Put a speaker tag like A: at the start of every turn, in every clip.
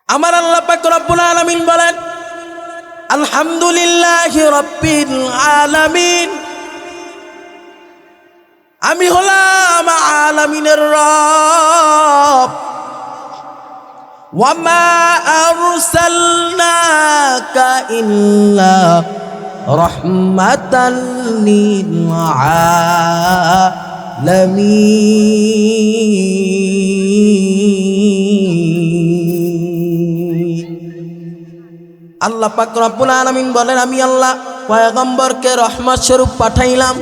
A: আমার আল্লাহ পাক রব্বুল আলামিন বলেন, আলহামদুলিল্লাহি রাব্বিল আলামিন। আমি হলাম আলামিনের রব। ওয়া মা আরসালনাকা ইল্লা রাহমাতাল লিল আলামিন। আল্লাহ পাক রব্বুল আলামিন বলেন, আমি আল্লাহ পয়গম্বরকে রহমত স্বরূপ পাঠাইলাম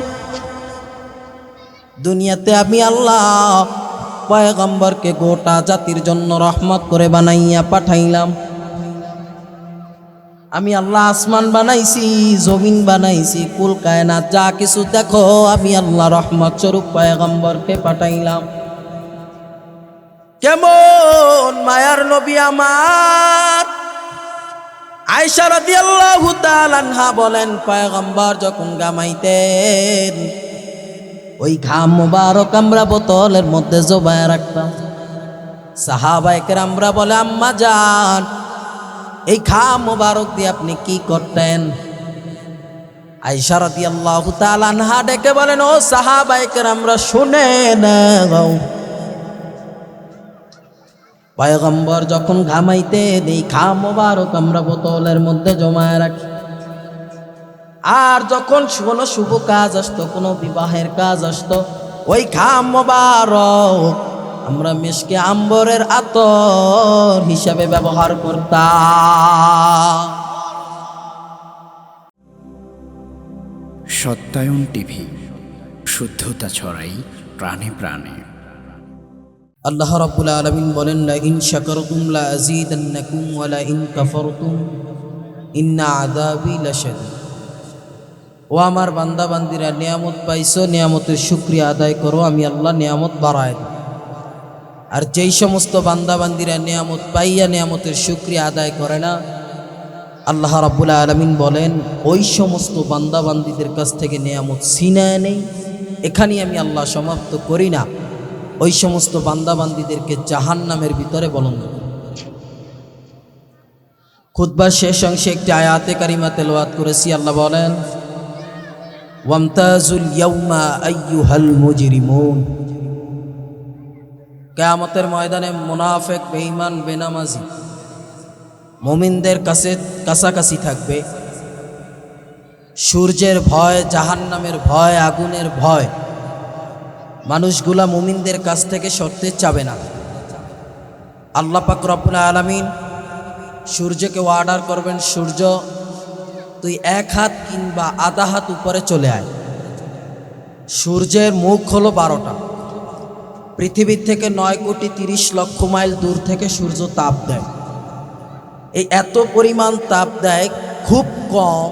A: দুনিয়াতে। আমি আল্লাহ পয়গম্বরকে গোটা জাতির জন্য রহমত করে বানাইয়া পাঠাইলাম। আমি আল্লাহ আসমান বানাইছি, জমিন বানাইছি, কুল কায়নাত যা কিছু দেখো, আমি আল্লাহ রহমত স্বরূপ পয়গম্বরকে পাঠাইলাম। কেমন মায়ার নবী আমার! আয়েশা রাদিয়াল্লাহু তাআলা আনহা বলেন, পয়গম্বর যখন ঘামাইতেন ওই ঘাম মুবারক আমরা বোতলের মধ্যে জমায়ে রাখতাম। সাহাবায়ে কেরামরা বলে, আম্মা জান, এই ঘাম মুবারক দিয়ে আপনি কি করতেন? আয়েশা রাদিয়াল্লাহু তাআলা আনহা ডেকে বলেন, ও সাহাবায়ে কেরামরা শুনে নাও, পয়গম্বর যখন ঘামাইতেন এই ঘাম মুবারক আমরা বোতলের মধ্যে জমায়ে রাখি। আর যখন কোনো শুভ কাজ আসতো, কোনো বিবাহের কাজ আসতো, ওই ঘাম মুবারক আমরা মিশকে আম্বরের আতর হিসাবে ব্যবহার করতাম।
B: সত্যায়ন টিভি, শুদ্ধতা ছড়াই প্রাণে প্রাণে।
A: আল্লাহ রাব্বুল আলামিন বলেন, লা ইন শাকারতুম লা আযীদান্নাকুম ওয়া লা ইন কাফারতুম ইন্না আযাবি লাশাদীদ। ও আমার বান্দা বান্দিরা, নিয়ামত পাইছো, নিয়ামতের শুকরিয়া আদায় করো, আমি আল্লাহ নিয়ামত বাড়ায় দেব। আর যেই সমস্ত বান্দা বান্দিরা নিয়ামত পাইয়া নিয়ামতের শুকরিয়া আদায় করে না, আল্লাহ রাব্বুল আলামিন বলেন, ওই সমস্ত বান্দা বান্দিদের কাছ থেকে নিয়ামত ছিনায় নেই, এখানেই আমি আল্লাহ সমাপ্ত করি না, ওই সমস্ত বান্দা বান্দিদেরকে জাহান্নামের ভিতরে বলন্দ করি। খুতবার শেষ অংশে একটি আয়াতে কারিমা তেলাওয়াত করেছি। আল্লাহ বলেন, ওয়ামতাজুল ইয়াউমা আইয়ুহাল মুজরিমুন। কিয়ামতের ময়দানে মুনাফিক, বেঈমান, বেনামাজি মুমিনদের কাছে কাছাকাছি থাকবে। সূর্যের ভয়, জাহান্নামের ভয়, আগুনের ভয় মানুষগুলা মুমিনদের কাছ থেকে সরতে চাবে না। আল্লাহ পাক রব্বুল আলামিন সূর্যকে অর্ডার করবেন, সূর্য তুই এক হাত কিংবা আধা হাত উপরে চলে আয়। সূর্যের মুখ হলো 12টা। পৃথিবীর থেকে 9,30,00,000 মাইল দূর থেকে সূর্য তাপ দেয়। এই এত পরিমাণ তাপ দেয়, খুব কম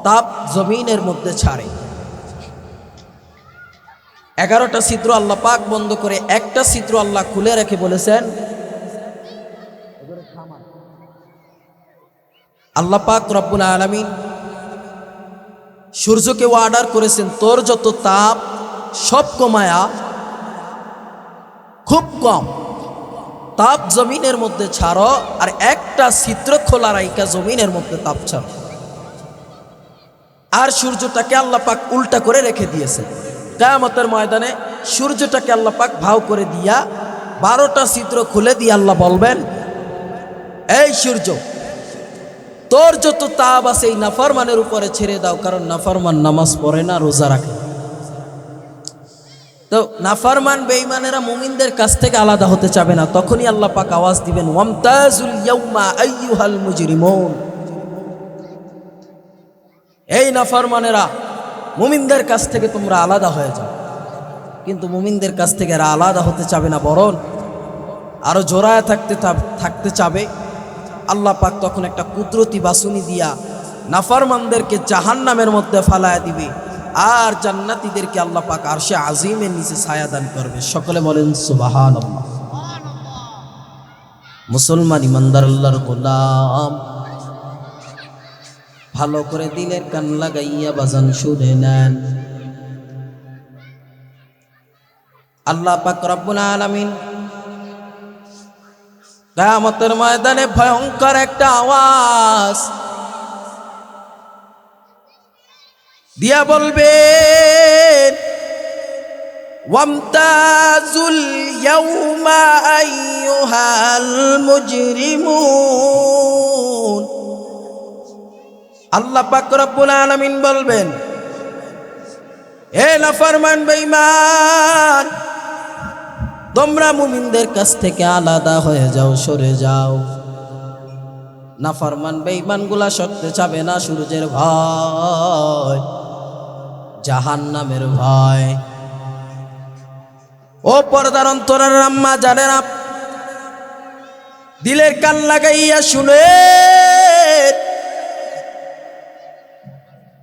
A: তাপ জমিনের মধ্যে ছাড়ে। 11টা ছিদ্র আল্লাহ পাক বন্ধ করে একটা ছিদ্র আল্লাহ খুলে রেখে বলেছেন, আল্লাহ পাক রব্বুল আলামিন সূর্যকে অর্ডার করেছেন, তোর যত তাপ সব কমায়া খুব কম তাপ জমিনের মধ্যে ছাড়ো, আর একটা ছিদ্র খোলা রাইকা জমিনের মধ্যে তাপ ছাড়ো। আর সূর্যটাকে আল্লাহ পাক উল্টা করে রেখে দিয়েছেন। কিয়ামতের ময়দানে সূর্যটাকে আল্লাহ পাক ভাও করে দিয়া 12টা ছিদ্র খুলে দিয়ে আল্লাহ বলবেন, এই সূর্য, তোর যত তাপ আছে এই নাফরমানের উপরে ছেড়ে দাও, কারণ নাফরমান নামাজ পড়ে না, রোজা রাখে। তো নাফরমান বেঈমানেরা মুমিনদের কাছ থেকে আলাদা হতে চাবে না। তখনই আল্লাহ পাক আওয়াজ দিবেন, ওয়ামতাজুল ইয়াউমা আইয়ুহাল মুজরিমুন। এই নাফরমানেরা, মুমিনদের কাছ থেকে তোমরা আলাদা হয়ে যাও। কিন্তু মুমিনদের কাছ থেকে এরা আলাদা হতে চাবে না, বরং আরো জোড়ায় থাকতে চাবে। আল্লাহ পাক তখন একটা কুদরতি বাসুনি দিয়া নাফরমানদেরকে জাহান্নামের মধ্যে ফালায়া দিবে, আর জান্নাতীদেরকে আল্লাহ পাক আরশে আজিমের নিচে ছায়া দান করবে। সকলে বলেন সুবহানাল্লাহ। মুসলমান ইমানদার আল্লাহর গোলাম, ভালো করে দিলের কান লাগাইয়া বাজান শুনে নেন। আল্লাহ পাক রব্বুল আলামিন কিয়ামতের ময়দানে ভয়ঙ্কর একটা আওয়াজ দিয়া বলবেন, ওয়ামতাজুল ইয়াউমা আইয়ুহাল মুজরিমুন। আল্লাহ পাক রব্বুল আলামিন বলবেন, হে নাফরমান বেঈমান, তোমরা মুমিনদের কাছ থেকে আলাদা হয়ে যাও, সরে যাও। নাফরমান বেঈমানগুলা সরতে চাবে না সূর্যের ভয়, জাহান্নামের ভয়। ও পর্দার অন্তরের আম্মা জানেরা, দিলের কান লাগাইয়া শুনে,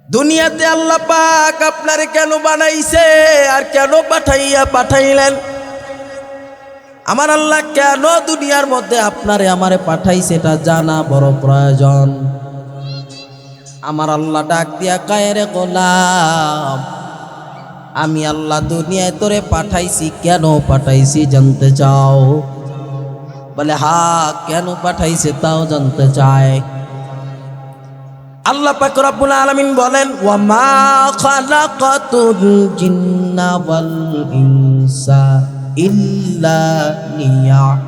A: দুনিয়াতে আল্লাহ পাক আপনারে কেন বানাইছে আর কেন পাঠাইলেন? আমার আল্লাহ কেন দুনিয়ার মধ্যে আপনারে আমারে পাঠাইছে এটা জানা বড় প্রয়োজন। আমার আল্লাহ ডাক দিয়া কয়, রে গোলাম, আমি আল্লাহ দুনিয়ায় তোরে পাঠাইছি, কেন পাঠাইছি জানতে চাও? বলে হ্যাঁ, কেন পাঠাইছে তাও জানতে চায়। আল্লাহ পাক রব্বুল আলামিন বলেন, ওয়া মা খালাকাতুল জিন্না ওয়াল ইনসা ইল্লা লিয়াবুদুন।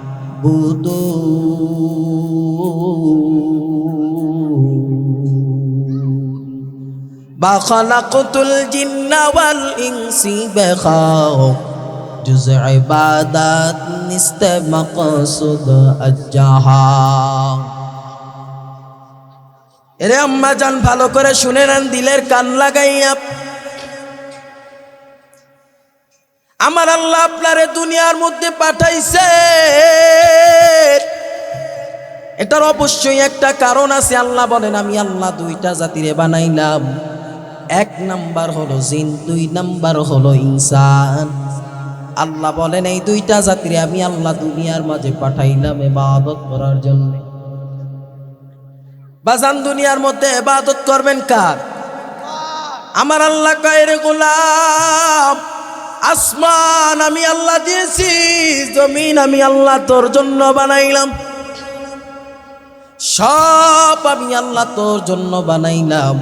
A: বা খালাকাতুল জিন্না ওয়াল ইনসি বিখাও জুজ ইবাদাত নিস্তে মাকসুদ আজ্জাহা। এরে আম্মা জান, ভালো করে শুনে নেন, দিলের কান লাগাইয়া। আমার আল্লাহ আপনারে দুনিয়ার মধ্যে পাঠাইছে, এটার অবশ্যই একটা কারণ আছে। আল্লাহ বলেন, আমি আল্লাহ দুইটা জাতিরে বানাইলাম, এক নাম্বার হলো জিন, দুই নাম্বার হলো ইনসান। আল্লাহ বলেন, এই দুইটা জাতিরে আমি আল্লাহ দুনিয়ার মাঝে পাঠাইলাম ইবাদত করার জন্য। বাজান, দুনিয়ার মধ্যে ইবাদত করবেন কার? আমার আল্লাহ কয়, রে গোলাম, আসমান আমি আল্লাহ দিয়েছি, জমিন আমি আল্লাহ তোর জন্য বানাইলাম, সব আমি আল্লাহ তোর জন্য বানাইলাম।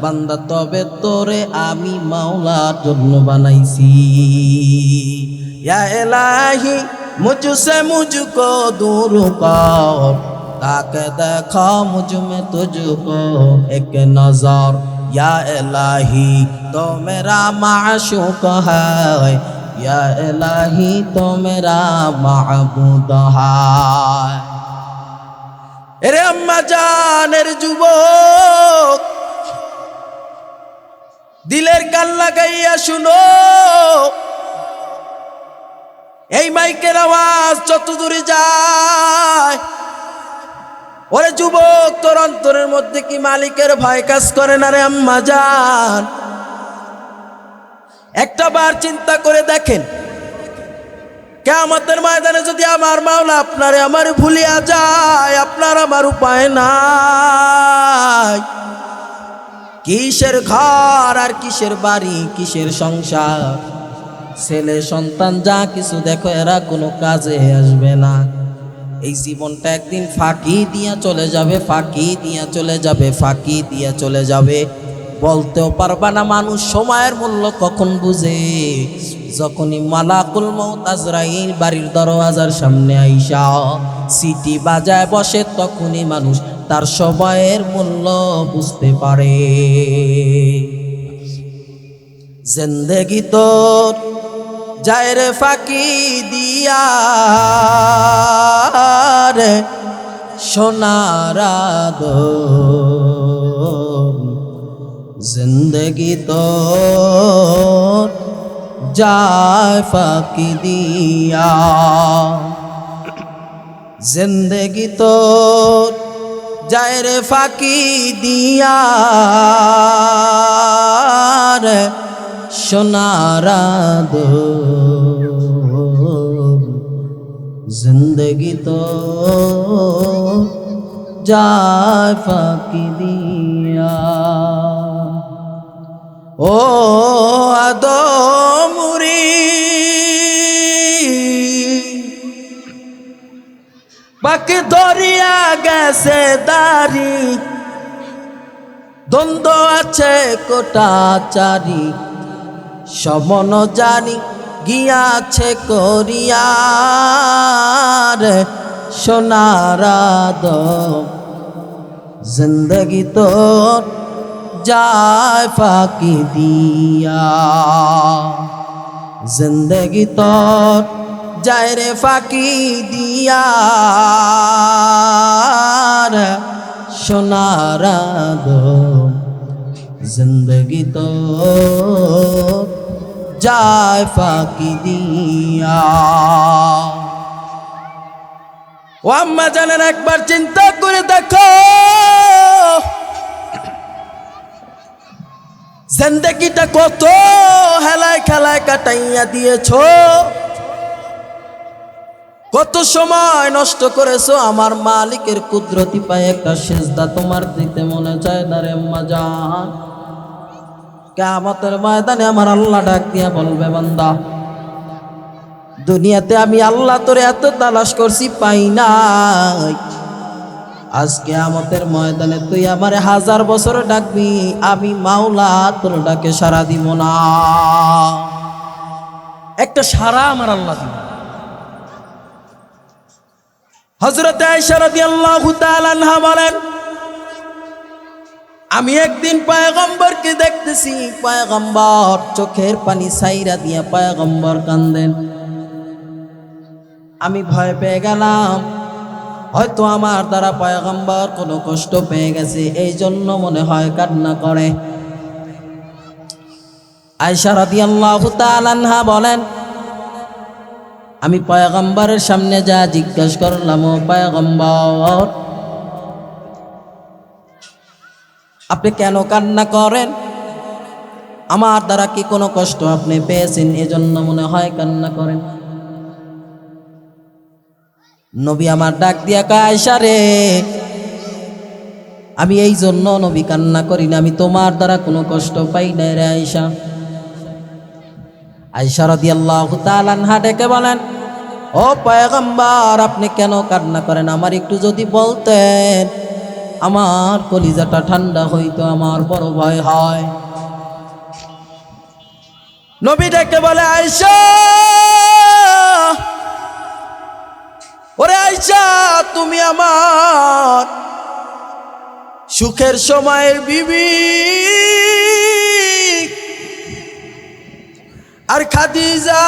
A: বান্দা, তবে তোরে আমি মাওলার জন্য বানাইছি। ইয়া ইলাহি মুঝসে মুঝকো দূর কর, তাকে দেখা মুঝ में तुझको एक नजर। या इलाही तो मेरा माशूक है, या इलाही तो मेरा माबूद है। এরে আম্মা জানের যুবক, দিলের কান লাগাইয়া শুনো, এই মাইকের আওয়াজ যত দূরে যায়, ওরে যুবক, তোর অন্তরের মধ্যে কি মালিকের ভয় কাজ করে না রে আম্মা জান? একটা বার চিন্তা করে দেখেন, কিয়ামতের ময়দানে যদি আমার মাওলা আপনারে আমারে ভুলিয়া যায়, আপনার আমার উপায় নাই। কিসের ঘর আর কিসের বাড়ি, কিসের সংসার, ছেলে সন্তান যা কিছু দেখো, এরা কোনো কাজে আসবে না। এই জীবনটা একদিন ফাঁকি দিয়া চলে যাবে, ফাঁকি দিয়া চলে যাবে, ফাঁকি দিয়া চলে যাবে। বলতেও পারবা না মানুষ সময়ের মূল্য কখন বুঝে। যখনই মালাকুল মউত আজরাইল বাড়ির দরওয়াজার সামনে আইসা সিটি বাজায় বসে, তখনই মানুষ তার সময়ের মূল্য বুঝতে পারে। জিন্দেগি তোর যায় রে ফাঁকি দিয়া রে সোনার আদর, জিন্দেগি তোর যায় ফাঁকি দিয়া, জিন্দেগি তোর যায় রে ফাঁকি দিয়া রে সোনার আদর, জিন্দেগি তোর যায় ফাঁকি দিয়া। ও আদমুরি পাকে ধরিয়া গেছে দাড়ি, দ্বন্দ্ব আছে কোটাচারি, সমন জানি গিয়াছে করিয়ার সোনারাদ, জিন্দগি তোর যায় ফাঁকি দিয়া, জিন্দগি তোর যায় রে ফাঁকি দিয়া সোনারাদ, জিন্দগি তোর যায় ফাঁকি দিয়া। ও আম্মা জানেন, একবার চিন্তা করে দেখো, জিন্দগিটা কত হেলায় খেলায় কাটাইয়া দিয়েছ, কত সময় নষ্ট করেছো। আমার মালিকের কুদরতি পায়ে একটা সেজদা তোমার দিতে মনে চায় না রে আম্মা জান। কিয়ামতের ময়দানে আমার আল্লাহ ডাক দিয়া বলবে, বান্দা দুনিয়াতে আমি আল্লাহ তোরে এত তালাশ করছি পাই নাই, আজ কিয়ামতের ময়দানে তুই আমারে 1000 বছর ডাকবি, আমি মাওলা তোর ডাকে সাড়া দিব না। একটা সাড়া আমার আল্লাহ দিব। হযরত আয়েশা রাদিয়াল্লাহু তাআলা আনহা বলেন, আমি একদিন পয়গম্বরকে দেখতেছি, পয়গম্বর চোখের পানি ছাইরা দিয়া পয়গম্বর কান্দেন। আমি ভয় পেয়ে গেলাম, হয়তো আমার দ্বারা পয়গম্বর কোনো কষ্ট পেয়ে গেছে, এই জন্য মনে হয় কান্না করে। আয়েশা রাদিয়াল্লাহু তাআলা আনহা বলেন, আমি পয়গম্বরের সামনে যা জিজ্ঞাসা করলাম, ও পয়গম্বর আপনি কেন কান্না করেন? আমার দ্বারা কি কোনো কষ্ট আপনি পেয়েছেন, এজন্য মনে হয় কান্না করেন? নবী আমার ডাক দিয়া কয়, আয়েশা রে, আমি এই জন্য নবী কান্না করি না, আমি তোমার দ্বারা কোনো কষ্ট পাই না রে আয়েশা। আয়েশা রাদিয়াল্লাহু তাআলা আনহা ডেকে বলেন, ও পয়গম্বর আপনি কেন কান্না করেন? আমার একটু যদি বলতেন আমার কলিজাটা ঠান্ডা হইতো, আমার বড় ভয় হয়। নবী ডেকে বলে, আয়েশা, ওরে আয়েশা, তুমি আমার সুখের সময়ের বিবি, আর খাদিজা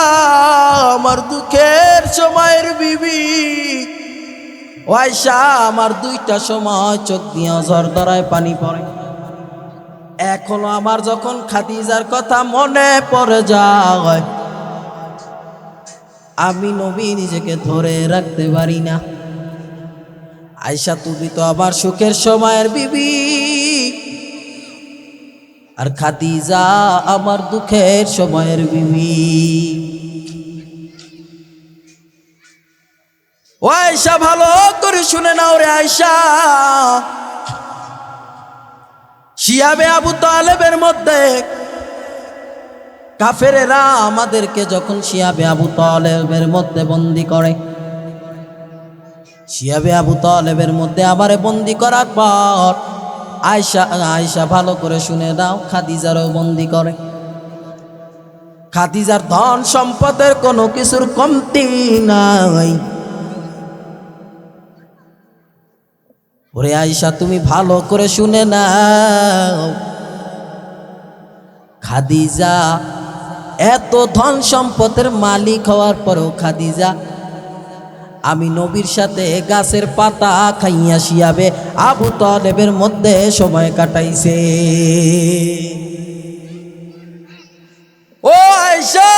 A: আমার দুঃখের সময়ের বিবি। ও আয়েশা, আমার দুইটা সময় চোখ দিয়ে ঝরঝরায় পানি পড়ে। এখনো আমার যখন খাদিজার কথা মনে পড়ে যায়, আমি নবী নিজেকে ধরে রাখতে পারি না। আয়েশা, তুমি তো আমার সুখের সময়ের বিবি, আর খাদিজা আমার দুঃখের সময়ের বিবি। ও আয়েশা, ভালো করে শুনে নাও রে আয়েশা, শিয়াবে আবু তালেবের মধ্যে কাফেরেরা আমাদেরকে যখন শিয়াবে আবু তালেবের মধ্যে বন্দী করে, শিয়াবে আবু তালেবের মধ্যে আমারে বন্দী করার পর আয়েশা ভালো করে শুনে নাও, খাদিজারও বন্দী করে। খাদিজার ধন সম্পদের কোনো কিছুর কমতি নাই। ওরে আয়েশা, তুমি ভালো করে শুনে নাও, খাদিজা এত ধন সম্পদের মালিক হওয়ার পরেও খাদিজা আমি নবীর সাথে গাছের পাতা খাইয়া শিয়াবে আবু তালেবের মধ্যে সময় কাটাইছে। ও আয়েশা,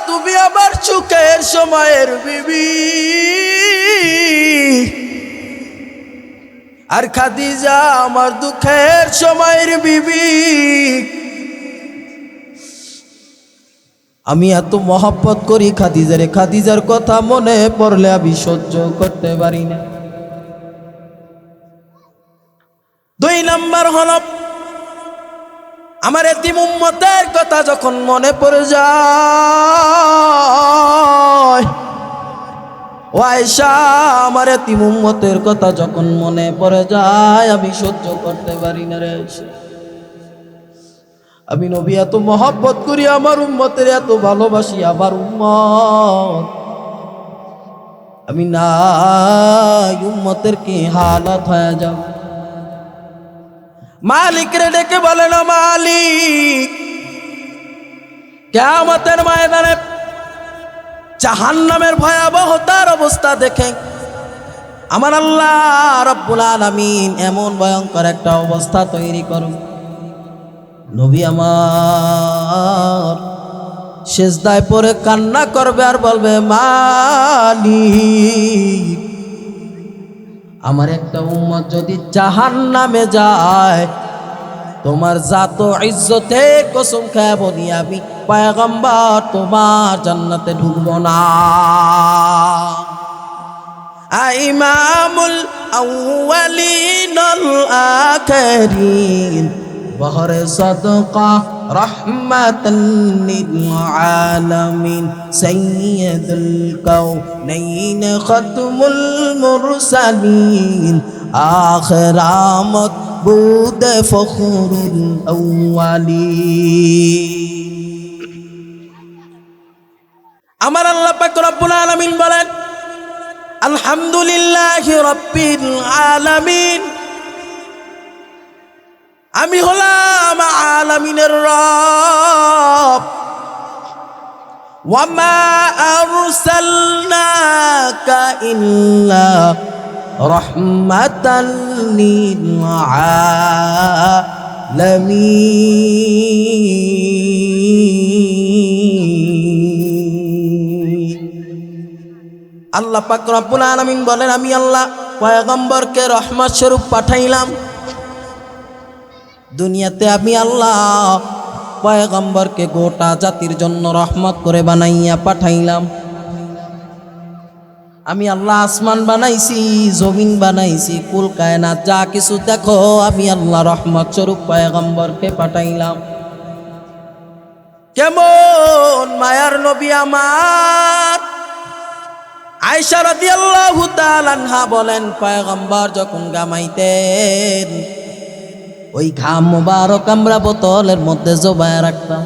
A: তুমি আমার সুখের সময়ের বিবি, আর খাদিজা আমার দুঃখের সময়ের বিবি। আমি এত মহব্বত করি খাদিজারে, খাদিজার কথা মনে পড়লে আমি সহ্য করতে পারি না। 2 নাম্বার হল, আমার এতিম উম্মতের কথা যখন মনে পড়ে যায়, ও আয়েশা, আমার এতিম উম্মতের কথা যখন মনে পড়ে যায় আমি সহ্য করতে পারি না রে আয়েশা। আমি নবী এত মহব্বত করি, আমার উম্মতের এত ভালোবাসি, আমার উম্মত আমি না উম্মতের কি হালত হয়ে যাও। মালিক রে ডেকে বলেন, মালিক, কিয়ামতের ময়দানে জাহান্নামের ভয়াবহতার অবস্থা দেখে আমার আল্লাহ রাব্বুল আলামিন এমন ভয়ঙ্কর একটা অবস্থা তৈরি করুন, নবী আমার সিজদায় পড়ে কান্না করবে আর বলবে, মালিক, আমার একটা উম্মত যদি জাহান্নামে যায়, তোমার জাত ইজ্জতে কসম খায় বলি আমি পয়গম্বর তোমার জান্নাতে ঢুকবো না। ইমামুল আউয়ালিন আল আখিরিন বহরে সাদকা রহমাতাল লিল আলামিন সাইয়্যিদুল কাউনাইন খাতমুল মুরসালিন আখিরামত বুদ ফখরুল আউয়ালিন। আমার আল্লাহ পাক রব্বুল আলামিন বলেন, আলহামদুলিল্লাহি রাব্বিল আলামিন, আমি হলাম আলামিনের রব। ওয়া মা আরসালনাকা ইল্লা রাহমাতাল লিল আলামিন। আল্লাহ পাক রব্বুল আলামিন বলেন, আমি আল্লাহ পয়গম্বরকে রহমত স্বরূপ পাঠাইলাম দুনিয়াতে। আমি আল্লাহ পয়গম্বরকে গোটা জাতির জন্য রহমত করে বানাইয়া পাঠাইলাম। আমি আল্লাহ আসমান বানাইছি, জমিন বানাইছি, কুল কায়নাত যা কিছু দেখো আমি আল্লাহ রহমত স্বরূপ পয়গম্বরকে পাঠাইলাম। কেমন মায়ার নবী আমার। আয়েশা রাদিয়াল্লাহু তাআলা আনহা বলেন, পয়গম্বর যখন ঘামাইতেন ওই ঘাম মুবারক আমরা বোতলের মধ্যে জমায় রাখতাম।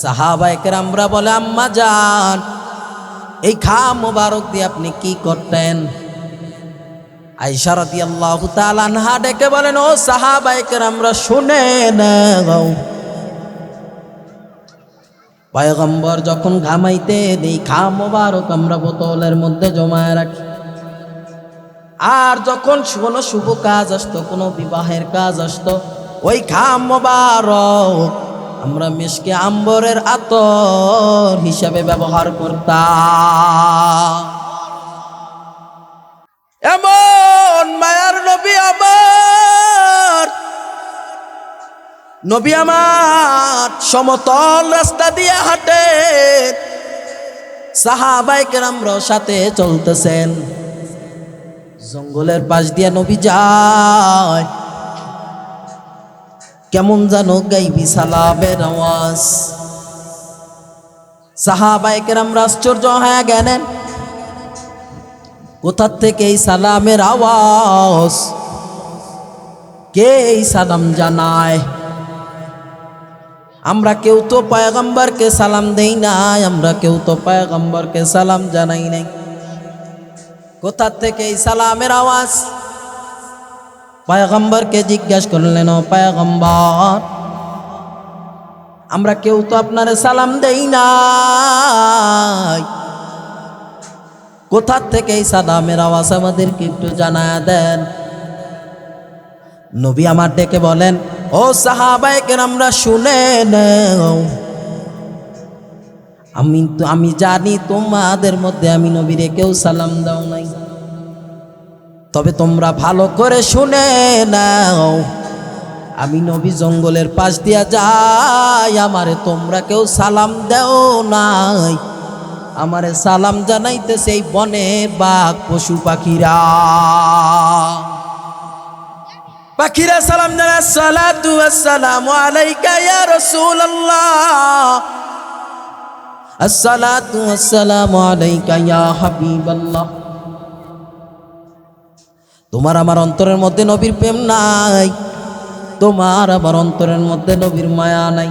A: সাহাবায়ে কেরামরা বলে, আম্মা জান, এই ঘাম মুবারক দিয়ে আপনি কি করতেন? আয়েশা রাদিয়াল্লাহু তাআলা আনহা ডেকে বলেন, ও সাহাবায়ে কেরামরা শুনে নাও, পয়গম্বর যখন ঘামাইতেন এই ঘাম মুবারক আমরা বোতলের মধ্যে জমায় রাখি। আর যখন কোনো শুভ কাজ আসতো, কোনো বিবাহের কাজ আসতো, ওই ঘাম মুবারক আমরা মিশকে আম্বরের আতর হিসাবে ব্যবহার করতাম। এমন মায়ার নবী আমার। নবী আমার সমতল রাস্তা দিয়ে হাঁটে, সাহাবায়ে কেরামরা সাথে চলতেছেন। জঙ্গলের পাশ দিয়ে নবী যায়, কেমন জানো গাইবি সালামের আওয়াজ। সাহাবায়ে কেরামরা আশ্চর্য হয়ে গেলেন, কোথা থেকে এই সালামের আওয়াজ, কে এই সালাম জানায়? আমরা কেউ তো পয়গম্বরকে সালাম দেই নাই, আমরা কেউ তো পয়গম্বরকে সালাম জানাই নাই, কোথা থেকে এই সালামের আওয়াজ? পয়গম্বরকে জিজ্ঞাসা করলেন, ও পয়গম্বর, আমরা কেউ তো আপনারে সালাম দেই নাই, কোথা থেকে এই সালামের আওয়াজ আমাদেরকে একটু জানায়া দেন। নবী আমার ডেকে বলেন, ও সাহাবায়ে কেরামরা শুনে নাও, আমি জানি তোমাদের মধ্যে আমি নবীরে কেউ সালাম দাও নাই, তবে তোমরা ভালো করে শুনে নাও, আমি নবী জঙ্গলের পাশ দিয়া যাই, আমারে তোমরা কেউ সালাম দেও নাই, আমারে সালাম জানাইতেছে এই বনের বাঘ পশু পাখিরা। পাখিরা সালাম জানায়, আসসালাতু ওয়াসসালামু আলাইকা ইয়া রাসূলুল্লাহ, আসসালাতু ওয়াসসালামু আলাইকা ইয়া হাবিবাল্লাহ। তোমার আমার অন্তরের মধ্যে নবীর প্রেম নাই, তোমার আমার অন্তরের মধ্যে নবীর মায়া নাই।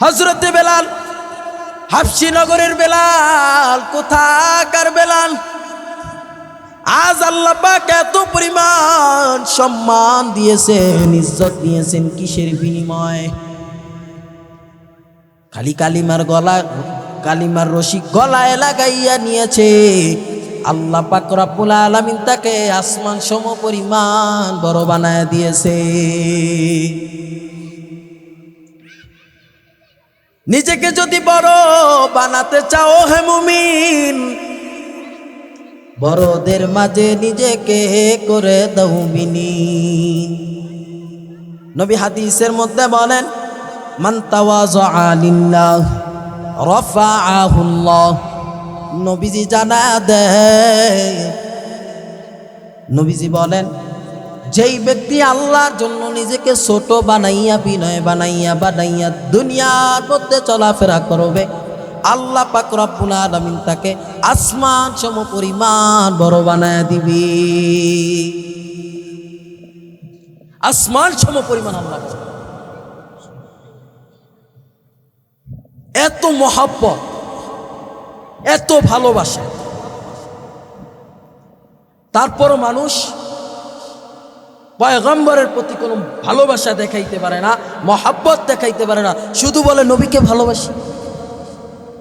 A: হযরতে বেলাল, হাবশী নগরের বেলাল, কোথাকার বেলাল? আজ আল্লাহ পাক এত পরিমাণ সম্মান দিয়েছেন, ইজ্জত দিয়েছেন, কিসের বিনিময়ে? খালি কালিমার রশি গলায় লাগাইয়া নিয়েছে। আল্লাহ পাক রব্বুল আলামিন তাকে আসমান সম পরিমাণ বড় বানায় দিয়েছে। নিজেকে যদি বড় বানাতে চাও হে মুমিন, বড়দের মাঝে নিজেকে করে দাও বিলীন। নবী হাদিসের মধ্যে বলেন, মান তাওয়াযআ লিল্লাহ রাফাআহুল্লাহ। নবীজি জানা দেয়, নবীজি বলেন, যেই ব্যক্তি আল্লাহর জন্য নিজেকে ছোট বানাইয়া, বিনয় বানাইয়া দুনিয়ার মধ্যে চলাফেরা করবে, আল্লাহ পাক রব্বুল আলামিন তাকে আসমান সম পরিমাণ বড় বানায় দিবে। আসমান সম পরিমাণ আল্লাহ। এত মহব্বত, এত ভালোবাসা, তারপরও মানুষ পয়গম্বরের প্রতি কোনো ভালোবাসা দেখাইতে পারে না, মহব্বত দেখাইতে পারে না, শুধু বলে নবীকে ভালোবাসি।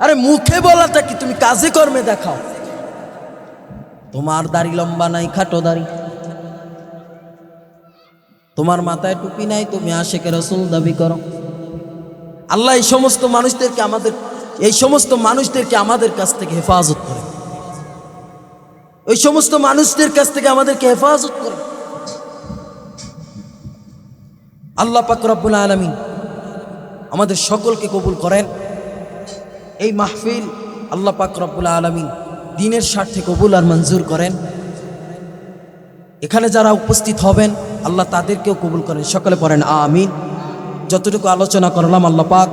A: আরে মুখে বলাটা কি, তুমি কাজে কর্মে দেখাও। তোমার দাড়ি লম্বা নাই, খাটো দাড়ি, তোমার মাথায় টুপি নাই, তুমি আশিকে রাসূল দাবি করো। আল্লাহ এই সমস্ত মানুষদেরকে আমাদের কাছ থেকে হেফাজত করে, ওই সমস্ত মানুষদের কাছ থেকে আমাদেরকে হেফাজত করে। আল্লাহ পাক রব্বুল আলামিন আমাদের সকলকে কবুল করেন। এই মাহফিল আল্লাহ পাক রব্বুল আলামিন দ্বীনের স্বার্থে কবুল আর মঞ্জুর করেন। এখানে যারা উপস্থিত হবেন আল্লাহ তাদেরকেও কবুল করেন। সকলে পড়েন আমিন। যতটুকু আলোচনা করলাম আল্লাহ পাক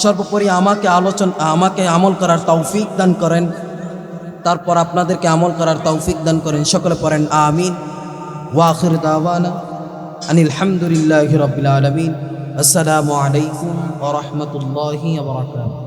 A: সর্বোপরি আমাকে আমল করার তৌফিক দান করেন, তারপর আপনাদেরকে আমল করার তৌফিক দান করেন। সকলে পড়েন আমিন। ওয়া আখির দাওয়ানা আনিল হামদুলিল্লাহি রাব্বিল আলামিন। আসসালামু আলাইকুম ওয়া রাহমাতুল্লাহি ওয়া বারাকাতুহু।